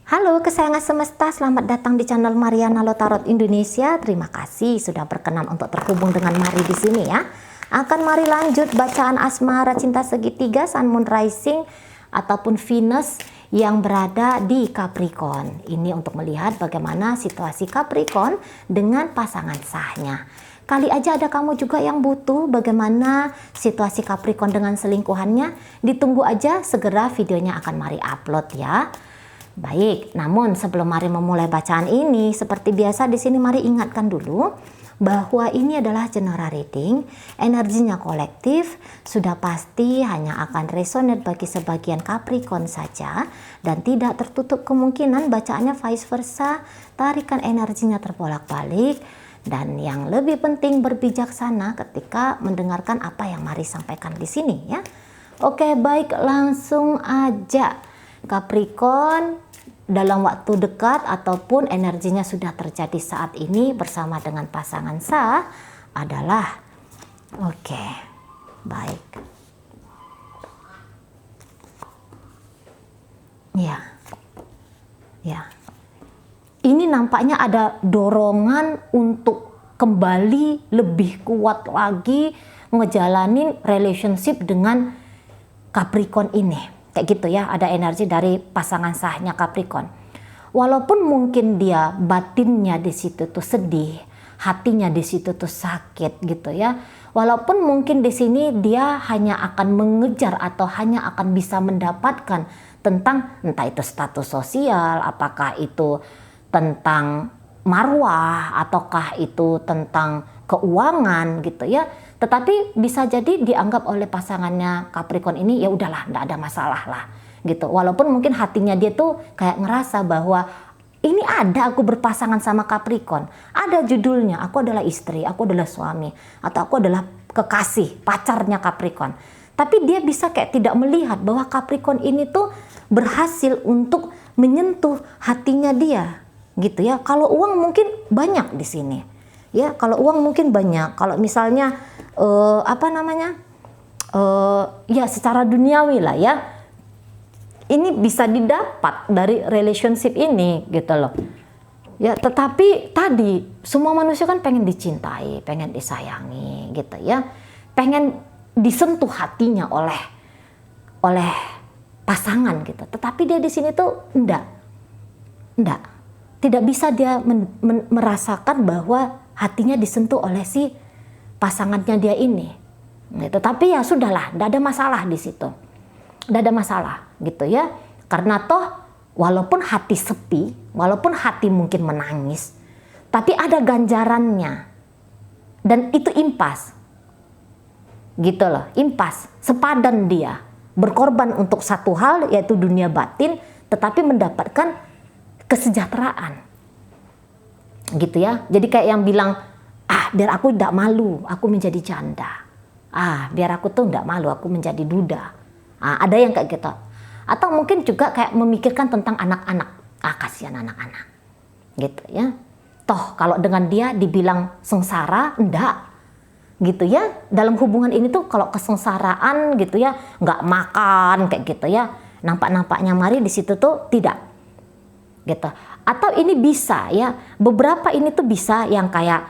Halo kesayangan semesta, selamat datang di channel Mariana Lotarot Indonesia. Terima kasih sudah berkenan untuk terhubung dengan Mari di sini ya. Akan mari lanjut bacaan asmara cinta segitiga Sun Moon Rising ataupun Venus yang berada di Capricorn. Ini untuk melihat bagaimana situasi Capricorn dengan pasangan sahnya. Kali aja ada kamu juga yang butuh bagaimana situasi Capricorn dengan selingkuhannya. Ditunggu aja, segera videonya akan Mari upload ya. Baik, namun sebelum Mari memulai bacaan ini, seperti biasa di sini Mari ingatkan dulu bahwa ini adalah general reading, energinya kolektif, sudah pasti hanya akan resonate bagi sebagian Capricorn saja dan tidak tertutup kemungkinan bacaannya vice versa, tarikan energinya terbolak-balik dan yang lebih penting berbijaksana ketika mendengarkan apa yang Mari sampaikan di sini ya. Oke, baik, langsung aja. Capricorn dalam waktu dekat ataupun energinya sudah terjadi saat ini bersama dengan pasangan sah adalah baik. Ya. Ini nampaknya ada dorongan untuk kembali lebih kuat lagi ngejalanin relationship dengan Capricorn ini. Kayak gitu ya, ada energi dari pasangan sahnya Capricorn. Walaupun mungkin dia batinnya di situ tuh sedih, hatinya di situ tuh sakit gitu ya. Walaupun mungkin di sini dia hanya akan mengejar atau hanya akan bisa mendapatkan tentang entah itu status sosial, apakah itu tentang marwah ataukah itu tentang keuangan gitu ya. Tetapi bisa jadi dianggap oleh pasangannya Capricorn ini ya udahlah, enggak ada masalah lah gitu. Walaupun mungkin hatinya dia tuh kayak ngerasa bahwa ini ada aku berpasangan sama Capricorn. Ada judulnya, aku adalah istri, aku adalah suami, atau aku adalah kekasih, pacarnya Capricorn. Tapi dia bisa kayak tidak melihat bahwa Capricorn ini tuh berhasil untuk menyentuh hatinya dia gitu ya. Kalau uang mungkin banyak di sini. Ya, kalau uang mungkin banyak. Kalau misalnya ya secara duniawi lah ya, ini bisa didapat dari relationship ini gitu loh ya. Tetapi tadi semua manusia kan pengen dicintai, pengen disayangi gitu ya, pengen disentuh hatinya oleh pasangan gitu. Tetapi dia di sini tuh enggak, tidak bisa dia merasakan bahwa hatinya disentuh oleh si pasangannya dia ini gitu. Tapi ya sudahlah, tidak ada masalah di situ, tidak ada masalah gitu ya. Karena toh walaupun hati sepi, walaupun hati mungkin menangis, tapi ada ganjarannya dan itu impas gitu loh, impas, sepadan dia berkorban untuk satu hal yaitu dunia batin, tetapi mendapatkan kesejahteraan gitu ya. Jadi kayak yang bilang, biar aku tidak malu, aku menjadi janda. Biar aku tuh tidak malu, aku menjadi duda. Ada yang kayak gitu. Atau mungkin juga kayak memikirkan tentang anak-anak. Kasihan anak-anak. Gitu ya. Toh kalau dengan dia dibilang sengsara, enggak. Gitu ya. Dalam hubungan ini tuh kalau kesengsaraan gitu ya, nggak makan kayak gitu ya. Nampak-nampaknya Mari di situ tuh tidak. Gitu. Atau ini bisa ya, beberapa ini tuh bisa yang kayak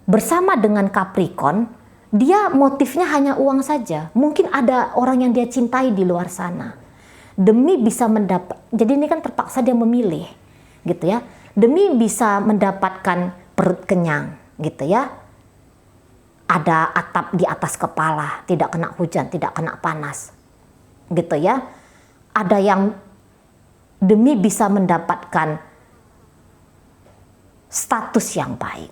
bersama dengan Capricorn, dia motifnya hanya uang saja. Mungkin ada orang yang dia cintai di luar sana. Demi bisa mendapat, jadi ini kan terpaksa dia memilih gitu ya. Demi bisa mendapatkan perut kenyang gitu ya. Ada atap di atas kepala, tidak kena hujan, tidak kena panas. Gitu ya. Ada yang demi bisa mendapatkan status yang baik,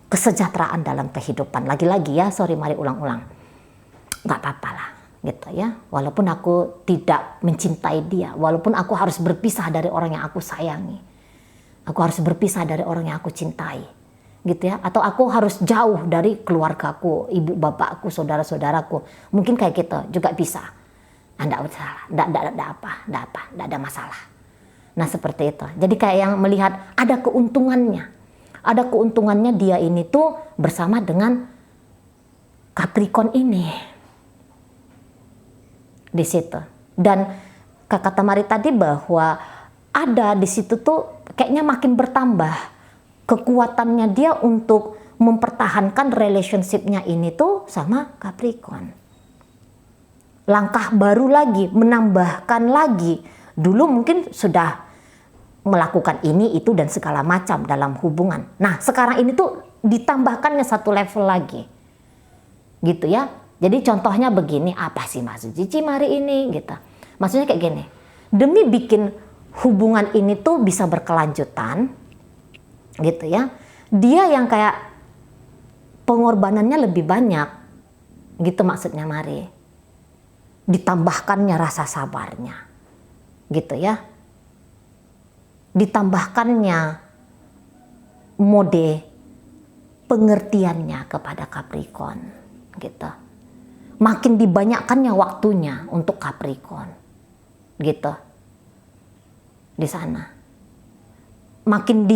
kesejahteraan dalam kehidupan. Lagi-lagi ya, sorry Mari ulang-ulang, nggak apa-apa lah gitu ya. Walaupun aku tidak mencintai dia, walaupun aku harus berpisah dari orang yang aku sayangi, aku harus berpisah dari orang yang aku cintai gitu ya. Atau aku harus jauh dari keluargaku, ibu bapakku, saudara-saudaraku, mungkin kayak gitu juga bisa. Nggak ada masalah. Nah seperti itu. Jadi kayak yang melihat ada keuntungannya. Ada keuntungannya dia ini tuh bersama dengan Capricorn ini. Di situ. Dan kata Mari tadi bahwa ada di situ tuh kayaknya makin bertambah kekuatannya dia untuk mempertahankan relationship-nya ini tuh sama Capricorn. Langkah baru lagi, menambahkan lagi. Dulu mungkin sudah melakukan ini, itu, dan segala macam dalam hubungan. Nah, sekarang ini tuh ditambahkannya satu level lagi. Gitu ya. Jadi contohnya begini, apa sih maksud Cici Mari ini? Gitu. Maksudnya kayak gini, demi bikin hubungan ini tuh bisa berkelanjutan, gitu ya. Dia yang kayak pengorbanannya lebih banyak, gitu maksudnya Mari. Ditambahkannya rasa sabarnya, gitu ya. Ditambahkannya mode pengertiannya kepada Capricorn, gitu. Makin dibanyakkannya waktunya untuk Capricorn, gitu. Di sana. Makin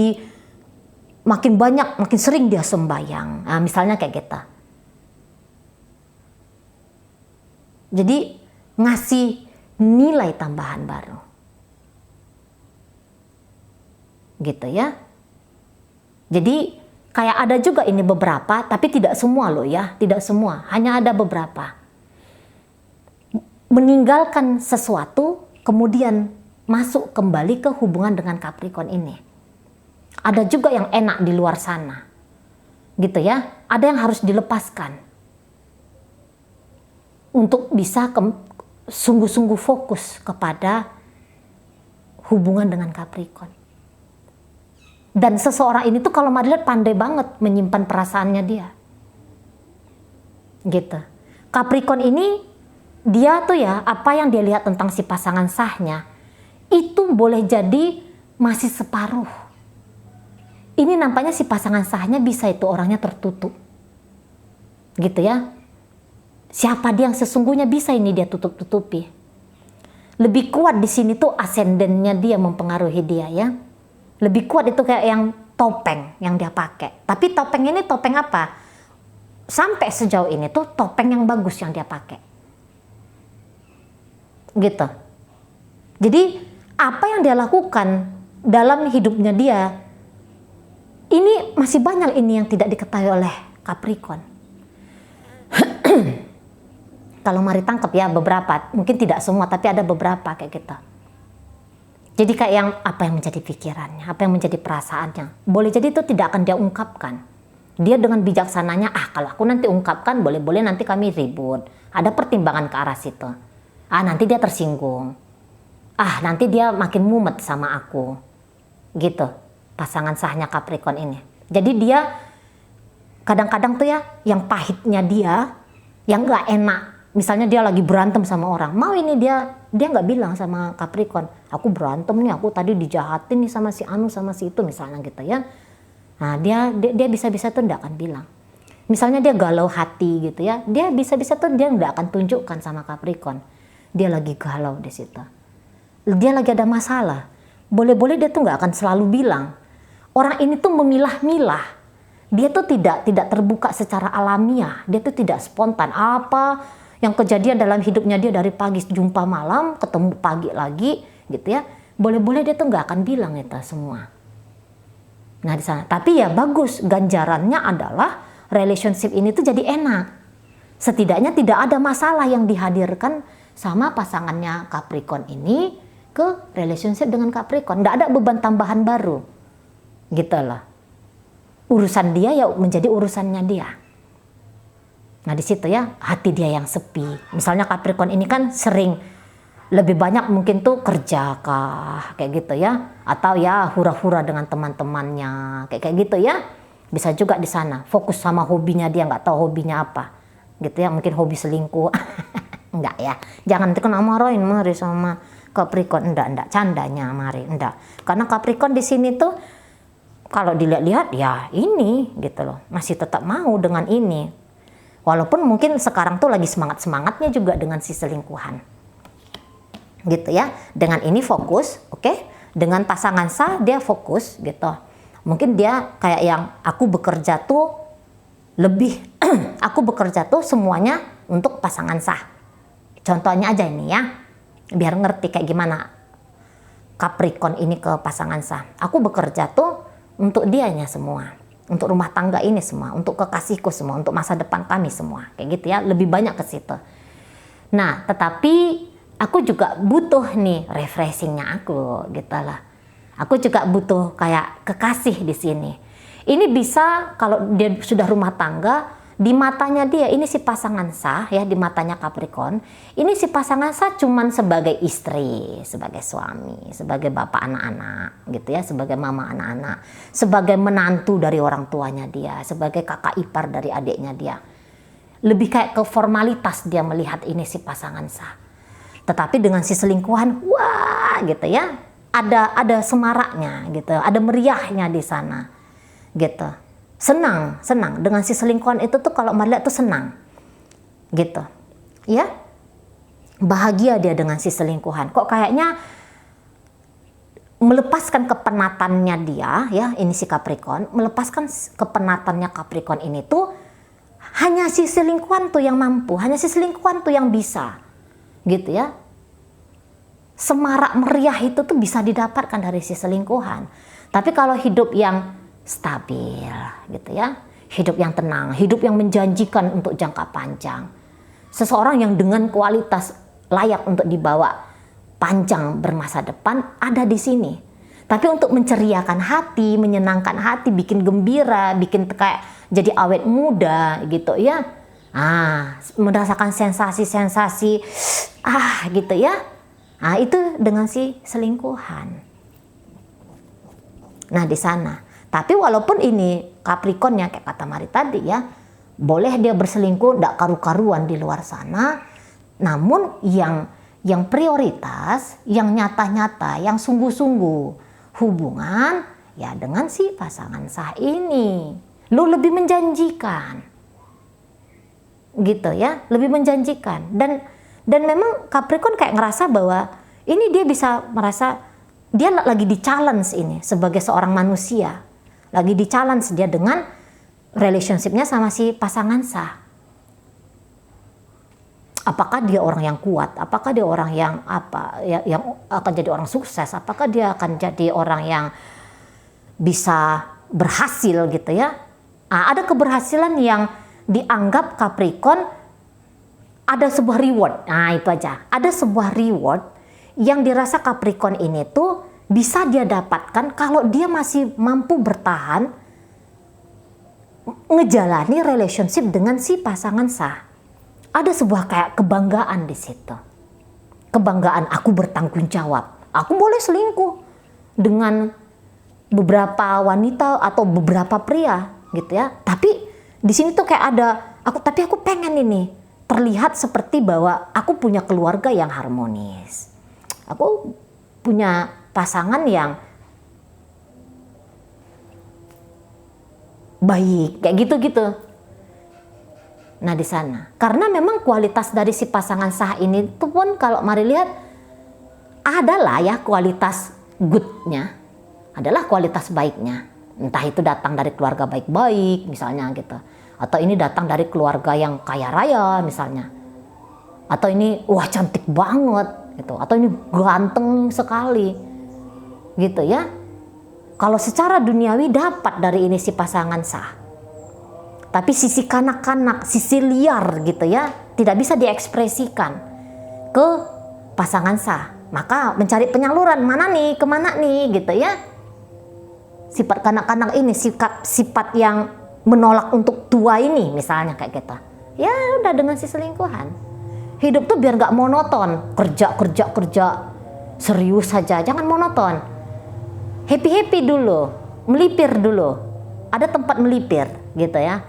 banyak, makin sering dia sembahyang. Nah, misalnya kayak gitu. Jadi ngasih nilai tambahan baru. Gitu ya. Jadi kayak ada juga ini beberapa, tapi tidak semua loh ya, tidak semua, hanya ada beberapa. Meninggalkan sesuatu, kemudian masuk kembali ke hubungan dengan Capricorn ini. Ada juga yang enak di luar sana, gitu ya. Ada yang harus dilepaskan untuk bisa sungguh-sungguh fokus kepada hubungan dengan Capricorn. Dan seseorang ini tuh kalau Mari lihat pandai banget menyimpan perasaannya dia. Gitu. Capricorn ini dia tuh ya, apa yang dia lihat tentang si pasangan sahnya itu boleh jadi masih separuh. Ini nampaknya si pasangan sahnya bisa itu orangnya tertutup. Gitu ya. Siapa dia yang sesungguhnya bisa ini dia tutup-tutupi. Lebih kuat di sini tuh ascendennya dia mempengaruhi dia ya. Lebih kuat itu kayak yang topeng yang dia pakai. Tapi topeng ini topeng apa? Sampai sejauh ini tuh topeng yang bagus yang dia pakai. Gitu. Jadi apa yang dia lakukan dalam hidupnya dia, ini masih banyak ini yang tidak diketahui oleh Capricorn. Kalau Mari tangkap ya beberapa, mungkin tidak semua tapi ada beberapa kayak gitu. Jadi kayak yang apa yang menjadi pikirannya, apa yang menjadi perasaannya. Boleh jadi itu tidak akan dia ungkapkan. Dia dengan bijaksananya, kalau aku nanti ungkapkan boleh-boleh nanti kami ribut. Ada pertimbangan ke arah situ. Nanti dia tersinggung. Nanti dia makin mumet sama aku. Gitu, pasangan sahnya Capricorn ini. Jadi dia kadang-kadang tuh ya, yang pahitnya dia, yang gak enak. Misalnya dia lagi berantem sama orang, mau ini dia nggak bilang sama Capricorn, aku berantem nih, aku tadi dijahatin nih sama si Anu sama si itu misalnya gitu ya. Nah dia bisa-bisa tuh nggak akan bilang. Misalnya dia galau hati gitu ya, dia bisa-bisa tuh dia nggak akan tunjukkan sama Capricorn. Dia lagi galau di situ. Dia lagi ada masalah. Boleh-boleh dia tuh nggak akan selalu bilang. Orang ini tuh memilah-milah. Dia tuh tidak terbuka secara alamiah. Dia tuh tidak spontan. Apa yang kejadian dalam hidupnya dia dari pagi jumpa malam, ketemu pagi lagi, gitu ya. Boleh-boleh dia tuh nggak akan bilang itu semua. Nah di sana. Tapi ya bagus, ganjarannya adalah relationship ini tuh jadi enak. Setidaknya tidak ada masalah yang dihadirkan sama pasangannya Capricorn ini ke relationship dengan Capricorn. Nggak ada beban tambahan baru, gitu loh. Urusan dia ya menjadi urusannya dia. Nah di situ ya hati dia yang sepi. Misalnya Capricorn ini kan sering lebih banyak mungkin tuh kerja kah kayak gitu ya, atau ya hura-hura dengan teman-temannya kayak gitu ya. Bisa juga di sana fokus sama hobinya dia, nggak tahu hobinya apa gitu ya, mungkin hobi selingkuh. Enggak ya, jangan tekan marahin Mari sama Capricorn, enggak candanya Mari, enggak. Karena Capricorn di sini tuh kalau dilihat-lihat ya ini gitu loh, masih tetap mau dengan ini. Walaupun mungkin sekarang tuh lagi semangat-semangatnya juga dengan si selingkuhan. Gitu ya. Dengan ini fokus, oke? Dengan pasangan sah dia fokus gitu. Mungkin dia kayak yang aku bekerja tuh lebih aku bekerja tuh semuanya untuk pasangan sah. Contohnya aja ini ya. Biar ngerti kayak gimana Capricorn ini ke pasangan sah. Aku bekerja tuh untuk dianya semua, untuk rumah tangga ini semua, untuk kekasihku semua, untuk masa depan kami semua, kayak gitu ya, lebih banyak ke situ. Nah, tetapi aku juga butuh nih refreshingnya aku, gitu lah. Aku juga butuh kayak kekasih di sini. Ini bisa kalau dia sudah rumah tangga, di matanya dia ini si pasangan sah ya, di matanya Capricorn ini si pasangan sah cuman sebagai istri, sebagai suami, sebagai bapak anak-anak gitu ya, sebagai mama anak-anak, sebagai menantu dari orang tuanya dia, sebagai kakak ipar dari adiknya dia. Lebih kayak ke formalitas dia melihat ini si pasangan sah. Tetapi dengan si selingkuhan, wah gitu ya, ada semaraknya gitu, ada meriahnya di sana gitu. Senang dengan si selingkuhan itu tuh, kalau Mari lihat tuh senang gitu ya, bahagia dia dengan si selingkuhan. Kok kayaknya melepaskan kepenatannya dia ya, ini si Capricorn melepaskan kepenatannya Capricorn ini tuh hanya si selingkuhan tuh yang mampu, hanya si selingkuhan tuh yang bisa gitu ya. Semarak meriah itu tuh bisa didapatkan dari si selingkuhan. Tapi kalau hidup yang stabil gitu ya, hidup yang tenang, hidup yang menjanjikan untuk jangka panjang, seseorang yang dengan kualitas layak untuk dibawa panjang bermasa depan ada di sini. Tapi untuk menceriakan hati, menyenangkan hati, bikin gembira, bikin kayak jadi awet muda gitu ya, merasakan sensasi-sensasi gitu ya, itu dengan si selingkuhan. Nah di sana. Tapi walaupun ini Capricorn ya, kayak kata Mari tadi ya, boleh dia berselingkuh tidak karu-karuan di luar sana, namun yang prioritas, yang nyata-nyata, yang sungguh-sungguh hubungan ya dengan si pasangan sah ini, lu lebih menjanjikan gitu ya, lebih menjanjikan. Dan memang Capricorn kayak ngerasa bahwa ini dia bisa merasa dia lagi di challenge ini sebagai seorang manusia. Lagi di challenge dia dengan relationshipnya sama si pasangan sah. Apakah dia orang yang kuat? Apakah dia orang yang yang akan jadi orang sukses? Apakah dia akan jadi orang yang bisa berhasil gitu ya? Ada keberhasilan yang dianggap Capricorn ada sebuah reward. Itu aja. Ada sebuah reward yang dirasa Capricorn ini tuh bisa dia dapatkan kalau dia masih mampu bertahan ngejalani relationship dengan si pasangan sah. Ada sebuah kayak kebanggaan di situ. Kebanggaan, aku bertanggung jawab. Aku boleh selingkuh dengan beberapa wanita atau beberapa pria gitu ya. Tapi di sini tuh kayak ada tapi aku pengen ini terlihat seperti bahwa aku punya keluarga yang harmonis. Aku punya pasangan yang baik, kayak gitu-gitu. Nah di sana, karena memang kualitas dari si pasangan sah ini tuh pun kalau Mari lihat adalah ya kualitas goodnya, adalah kualitas baiknya. Entah itu datang dari keluarga baik-baik misalnya gitu, atau ini datang dari keluarga yang kaya raya misalnya, atau ini wah cantik banget gitu, atau ini ganteng sekali. Gitu ya. Kalau secara duniawi dapat dari ini si pasangan sah. Tapi sisi kanak-kanak, sisi liar gitu ya, tidak bisa diekspresikan ke pasangan sah. Maka mencari penyaluran mana nih, kemana nih gitu ya. Sifat kanak-kanak ini, sifat yang menolak untuk tua ini misalnya kayak gitu. Ya udah dengan si selingkuhan. Hidup tuh biar gak monoton, kerja, serius saja, jangan monoton. Happy dulu, melipir dulu. Ada tempat melipir gitu ya.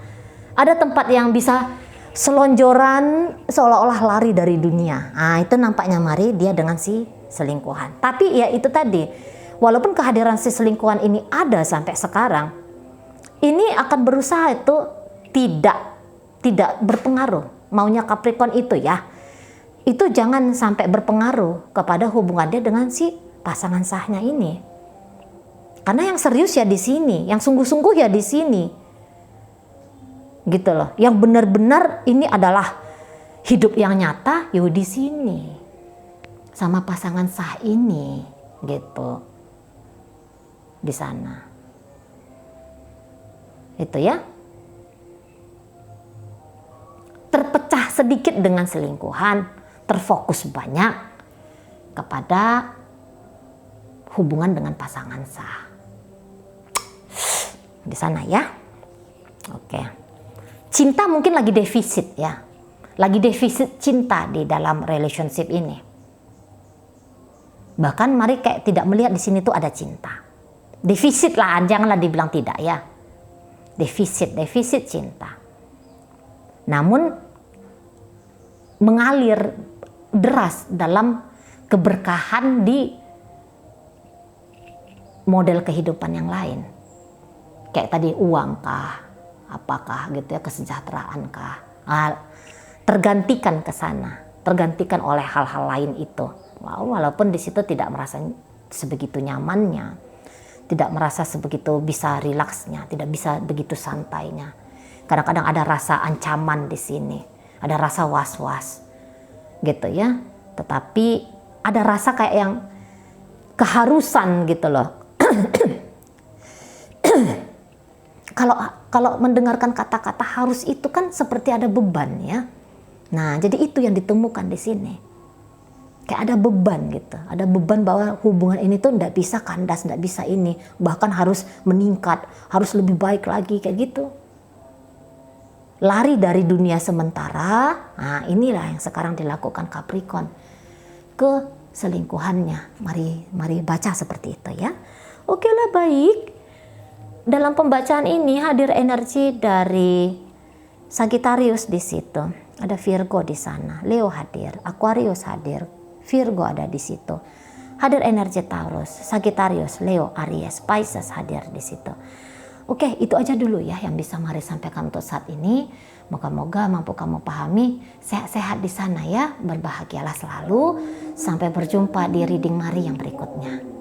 Ada tempat yang bisa selonjoran seolah-olah lari dari dunia. Itu nampaknya Mari dia dengan si selingkuhan. Tapi ya itu tadi, walaupun kehadiran si selingkuhan ini ada sampai sekarang, ini akan berusaha itu tidak berpengaruh. Maunya Capricorn itu ya, itu jangan sampai berpengaruh kepada hubungan dia dengan si pasangan sahnya ini. Karena yang serius ya di sini, yang sungguh-sungguh ya di sini. Gitu loh. Yang benar-benar ini adalah hidup yang nyata ya di sini. Sama pasangan sah ini. gitu di sana. Itu ya. Terpecah sedikit dengan selingkuhan, terfokus banyak kepada hubungan dengan pasangan sah. Di sana ya. Oke. Cinta mungkin lagi defisit ya. Lagi defisit cinta di dalam relationship ini. Bahkan mari kayak tidak melihat di sini tuh ada cinta. Defisit lah, janganlah dibilang tidak ya. Defisit cinta. Namun mengalir deras dalam keberkahan di model kehidupan yang lain. Kayak tadi uang kah, apakah gitu ya, kesejahteraan kah. Tergantikan ke sana, tergantikan oleh hal-hal lain itu. Walaupun di situ tidak merasa sebegitu nyamannya, tidak merasa sebegitu bisa rilaksnya, tidak bisa begitu santainya. Kadang-kadang ada rasa ancaman di sini, ada rasa was-was, gitu ya. Tetapi ada rasa kayak yang keharusan gitu loh. Kalau mendengarkan kata-kata harus itu kan seperti ada beban ya. Nah, jadi itu yang ditemukan di sini. Kayak ada beban gitu. Ada beban bahwa hubungan ini tuh nggak bisa kandas, nggak bisa ini. Bahkan harus meningkat, harus lebih baik lagi kayak gitu. Lari dari dunia sementara. Nah, inilah yang sekarang dilakukan Capricorn ke selingkuhannya. Mari baca seperti itu ya. Oke lah, baik. Dalam pembacaan ini hadir energi dari Sagittarius di situ. Ada Virgo di sana, Leo hadir, Aquarius hadir, Virgo ada di situ. Hadir energi Taurus, Sagittarius, Leo, Aries, Pisces hadir di situ. Oke, itu aja dulu ya yang bisa Mari sampaikan untuk saat ini. Moga-moga mampu kamu pahami. Sehat-sehat di sana ya, berbahagialah selalu. Sampai berjumpa di reading Mari yang berikutnya.